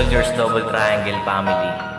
Soldiers Double Triangle Family.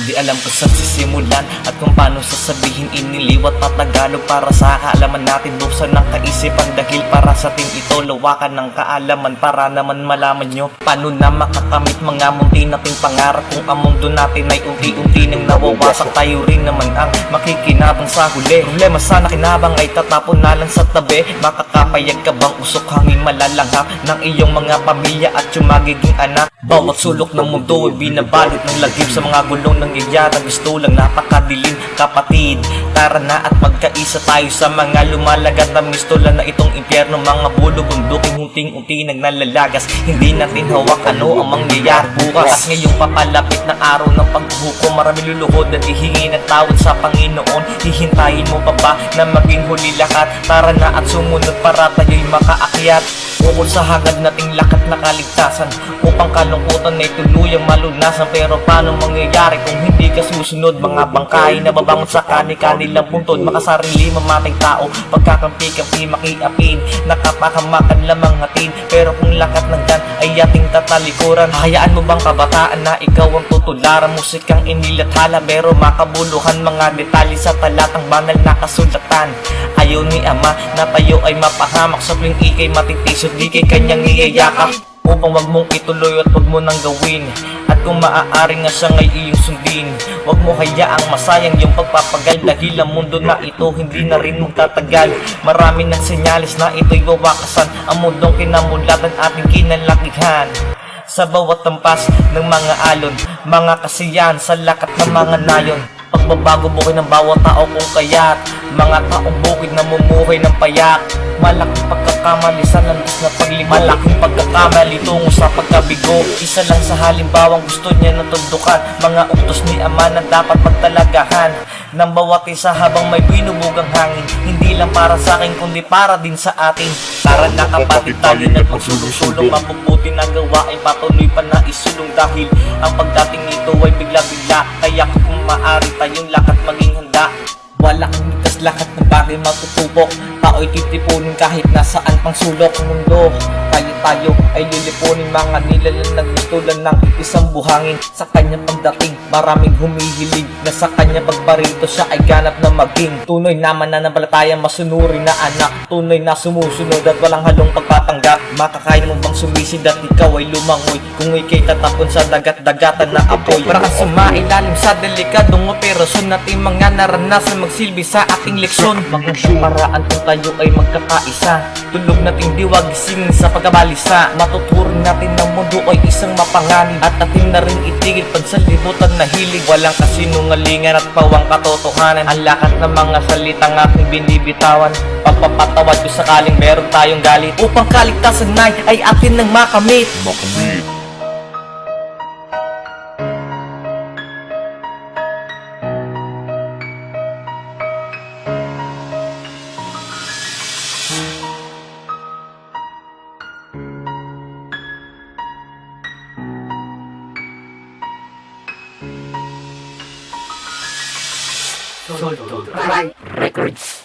Di alam kung saan sisimulan at kung paano sasabihin iniliwat at Tagalog para sa kaalaman natin. Buksan ng kaisipan dahil para sa atin ito lawakan ng kaalaman para naman malaman nyo paano na makakamit mga munti nating pangarap. Kung ang mundo natin ay unti-unti nang nawawasak, tayo rin naman ang makikinabang sa huli. Problema sana kinabang ay tatapon na lang sa tabi. Makakapayag ka bang usok hangin malalanghap ng iyong mga pamilya at yung magiging anak? Bawat sulok ng mundo ay binabalot ng lagim sa mga gulong ng nangyayari. Gusto lang napakadilim kapatid, tara na at magkaisa tayo sa mga lumalagat na mistola na itong impyerno. Mga bulo bunduking hunting-unti nagnalalagas, hindi natin hawak ano ang mangyayari bukas. At ngayong papalapit ng araw ng paghuhukom, marami luluhod at hihingi ng tawad sa Panginoon. Hihintayin mo pa ba na maging huli lahat? Tara na at sumunod para tayo'y makaakyat ukol sa hangad nating lakat na kaligtasan, upang kalungkutan ay tuluyang malunasan. Pero paano mangyayari kung hindi ka susunod? Mga bangkay na babangon sa kanilang puntod, makasarili mamatay tao, pagkakampi-kampi makiapin, nakapakamakan lamang hatid. Pero kung lakat ng dan ay ating tatalikuran, hayaan mo bang kabataan na ikaw ang tutularan? Musikang inilathala pero makabuluhan, mga detalye sa talatang banal na kasulatan. Ayaw ni Ama na tayo ay mapahamak sa tuwing ikay matitis, di kay kanyang iyayakap, upang wag mong ituloy at wag mo nang gawin. At kung maaari nga siya ngay iyong sundin, wag mo hayaang masayang yung pagpapagal, dahil ang mundo na ito hindi na rin magtatagal. Marami ng senyales na ito'y wawakasan, ang mundong kinamulatan ating kinalakihan. Sa bawat tampas ng mga alon, mga kasiyahan sa lakat ng mga nayon, pagbabago buhay ng bawat tao kung kaya't mga taong bukid na mumuhay ng payak. Malaking pagkakamali sa landas na pagligo, malaking pagkakamali tungo sa pagkabigo. Isa lang sa halimbawang gusto niya natudukan, mga utos ni Ama na dapat magtalagahan ng bawat isa habang may binubugang hangin. Hindi lang para sa akin kundi para din sa atin. Tara na kapatid, tayo na magsulong-sulong, mabubuti na gawain patuloy pa na isulong, dahil ang pagdating nito ay bigla-bigla. Kaya kung maaari tayong lakat maging handa, wala kang mitas, lakat ng bagay matutubok, tao'y titipunin kahit nasaan pang sulok ng mundo. Tayo ay lilipunin, mga nilalang na gusto lang ng isang buhangin. Sa kanya pagdating, maraming humihilig na sa kanya pagparito siya ay ganap na maging tunay na mananampalatayang masunurin na anak, tunay na sumusunod at walang halong pagpapanggap. Makakain mo bang sumisid at ikaw ay lumangoy kung ikay tatapon sa dagat-dagatan na apoy? Para kang sumailalim sa delikadong operasyon, natin mga naranasan magsilbi sa ating leksyon. Magandang paraan kung tayo ay magkakaisa, tulog nating diwag gising sa pagkabalisa. Matuturing natin ng mundo ay isang mapanganib, at atin na rin itigil pansalibutan na hilig. Walang kasinungalingan at pawang katotohanan, ang lakat ng mga salitang aking binibitawan. Pagpapatawad ko sakaling meron tayong galit, upang kaligtasan ay atin nang makamit. Soldiers Records.